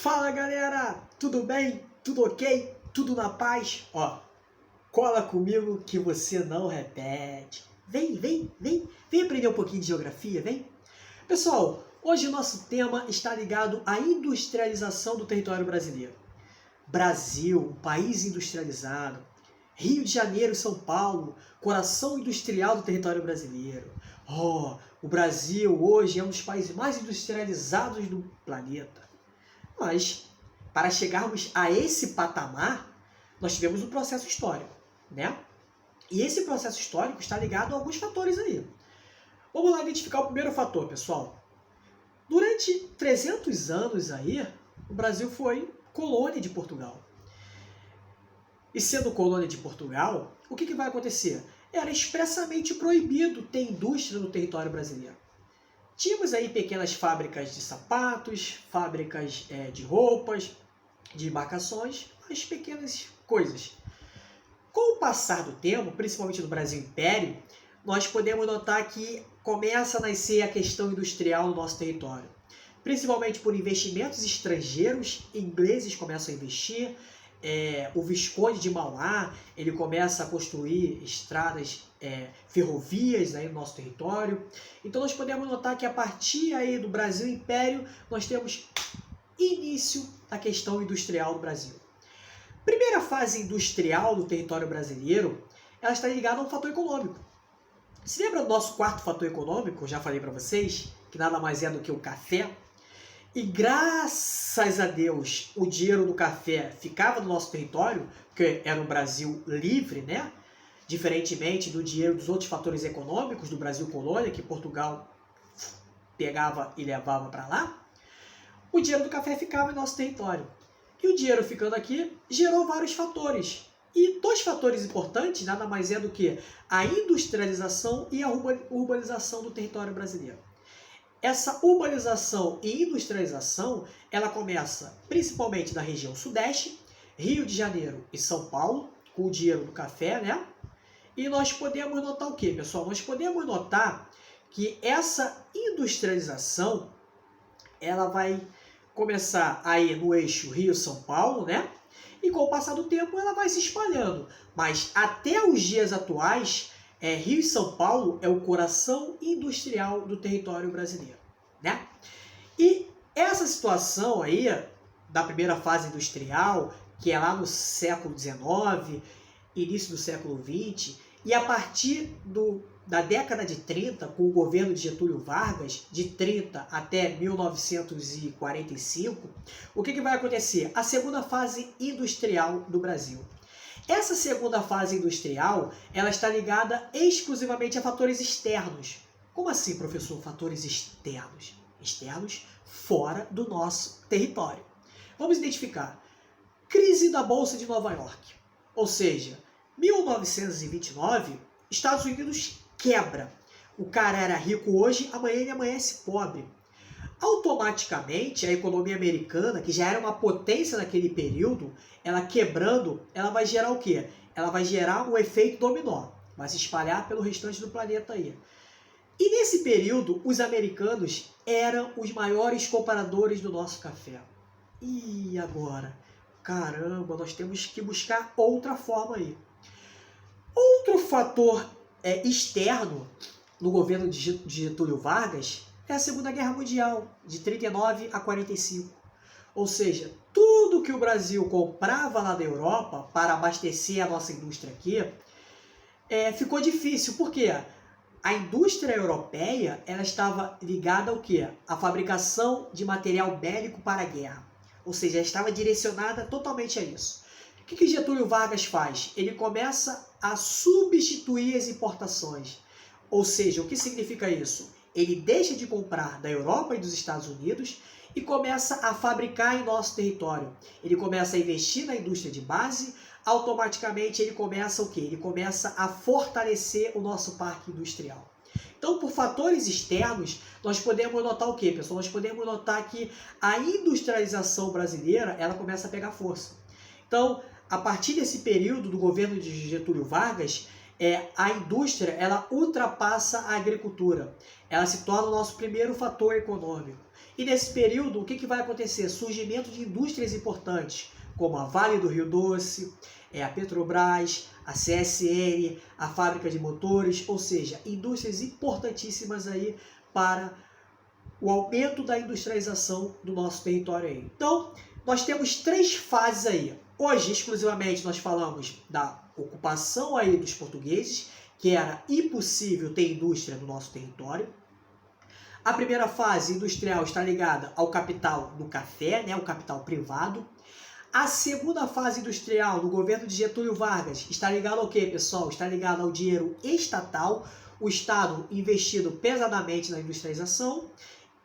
Fala galera, tudo bem? Tudo ok? Tudo na paz? Ó, cola comigo que você não repete. Vem aprender um pouquinho de geografia, vem? Pessoal, hoje o nosso tema está ligado à industrialização do território brasileiro. Brasil, um país industrializado. Rio de Janeiro e São Paulo, coração industrial do território brasileiro. Oh, o Brasil hoje é um dos países mais industrializados do planeta. Mas, para chegarmos a esse patamar, nós tivemos um processo histórico, né? E esse processo histórico está ligado a alguns fatores aí. Vamos lá identificar o primeiro fator, pessoal. Durante 300 anos aí, o Brasil foi colônia de Portugal. E sendo colônia de Portugal, o que vai acontecer? Era expressamente proibido ter indústria no território brasileiro. Tínhamos aí pequenas fábricas de sapatos, fábricas de roupas, de embarcações, mas pequenas coisas. Com o passar do tempo, principalmente no Brasil Império, nós podemos notar que começa a nascer a questão industrial no nosso território. Principalmente por investimentos estrangeiros, ingleses começam a investir, o Visconde de Mauá, ele começa a construir estradas, ferrovias aí no nosso território. Então nós podemos notar que a partir aí do Brasil Império, nós temos início da questão industrial do Brasil. Primeira fase industrial do território brasileiro, ela está ligada a um fator econômico. Se lembra do nosso quarto fator econômico? Eu já falei para vocês, que nada mais é do que o café. E graças a Deus, o dinheiro do café ficava no nosso território, porque era um Brasil livre, né? Diferentemente do dinheiro dos outros fatores econômicos do Brasil colônia, que Portugal pegava e levava para lá, o dinheiro do café ficava no nosso território. E o dinheiro ficando aqui gerou vários fatores. E dois fatores importantes nada mais é do que a industrialização e a urbanização do território brasileiro. Essa urbanização e industrialização, ela começa principalmente na região sudeste, Rio de Janeiro e São Paulo, com o dinheiro do café, né? E nós podemos notar o quê, pessoal? Nós podemos notar que essa industrialização, ela vai começar aí no eixo Rio-São Paulo, né? E com o passar do tempo, ela vai se espalhando. Mas até os dias atuais, Rio e São Paulo é o coração industrial do território brasileiro, né? E essa situação aí, da primeira fase industrial, que é lá no século XIX, início do século XX, e a partir da década de 30, com o governo de Getúlio Vargas, de 30 até 1945, o que vai acontecer? A segunda fase industrial do Brasil. Essa segunda fase industrial, ela está ligada exclusivamente a fatores externos. Como assim, professor? Fatores externos? Externos fora do nosso território. Vamos identificar. Crise da Bolsa de Nova York. Ou seja, 1929, Estados Unidos quebra. O cara era rico hoje, amanhã ele amanhece pobre. Automaticamente, a economia americana, que já era uma potência naquele período, ela quebrando, ela vai gerar o quê? Ela vai gerar um efeito dominó, vai se espalhar pelo restante do planeta aí. E nesse período, os americanos eram os maiores compradores do nosso café. E agora? Caramba, nós temos que buscar outra forma aí. Outro fator externo no governo de Getúlio Vargas é a Segunda Guerra Mundial, de 39 a 45. Ou seja, tudo que o Brasil comprava lá da Europa para abastecer a nossa indústria aqui, ficou difícil. Por quê? A indústria europeia, ela estava ligada ao quê? A fabricação de material bélico para a guerra. Ou seja, ela estava direcionada totalmente a isso. O que Getúlio Vargas faz? Ele começa a substituir as importações. Ou seja, o que significa isso? Ele deixa de comprar da Europa e dos Estados Unidos e começa a fabricar em nosso território. Ele começa a investir na indústria de base, automaticamente ele começa o quê? Ele começa a fortalecer o nosso parque industrial. Então, por fatores externos, nós podemos notar o quê, pessoal? Nós podemos notar que a industrialização brasileira, ela começa a pegar força. Então, a partir desse período do governo de Getúlio Vargas, a indústria, ela ultrapassa a agricultura. Ela se torna o nosso primeiro fator econômico. E nesse período, o que vai acontecer? Surgimento de indústrias importantes, como a Vale do Rio Doce, a Petrobras, a CSN, a fábrica de motores, ou seja, indústrias importantíssimas aí para o aumento da industrialização do nosso território aí. Então, nós temos 3 fases aí. Hoje, exclusivamente, nós falamos da ocupação aí dos portugueses, que era impossível ter indústria no nosso território. A primeira fase industrial está ligada ao capital do café, né, o capital privado. A segunda fase industrial do governo de Getúlio Vargas está ligada ao quê, pessoal? Está ligada ao dinheiro estatal, o Estado investido pesadamente na industrialização.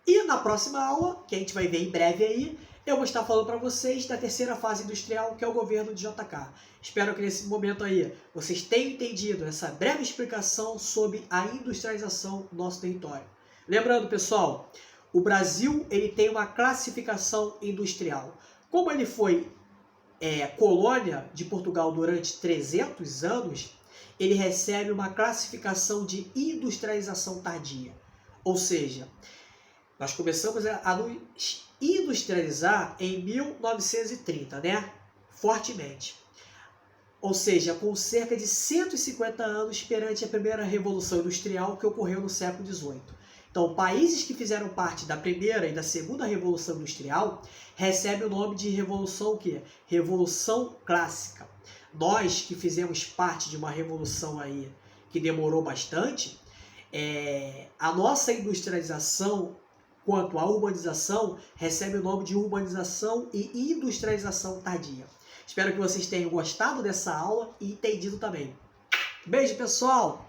E na próxima aula, que a gente vai ver em breve aí, eu vou estar falando para vocês da terceira fase industrial, que é o governo de JK. Espero que nesse momento aí vocês tenham entendido essa breve explicação sobre a industrialização do nosso território. Lembrando, pessoal, o Brasil ele tem uma classificação industrial. Como ele foi colônia de Portugal durante 300 anos, ele recebe uma classificação de industrialização tardia. Ou seja, nós começamos a nos industrializar em 1930, né? Fortemente. Ou seja, com cerca de 150 anos perante a primeira Revolução Industrial que ocorreu no século XVIII. Então, países que fizeram parte da primeira e da segunda Revolução Industrial recebem o nome de Revolução o quê? Revolução Clássica. Nós que fizemos parte de uma revolução aí que demorou bastante, a nossa industrialização quanto à urbanização recebe o nome de urbanização e industrialização tardia. Espero que vocês tenham gostado dessa aula e entendido também. Beijo, pessoal!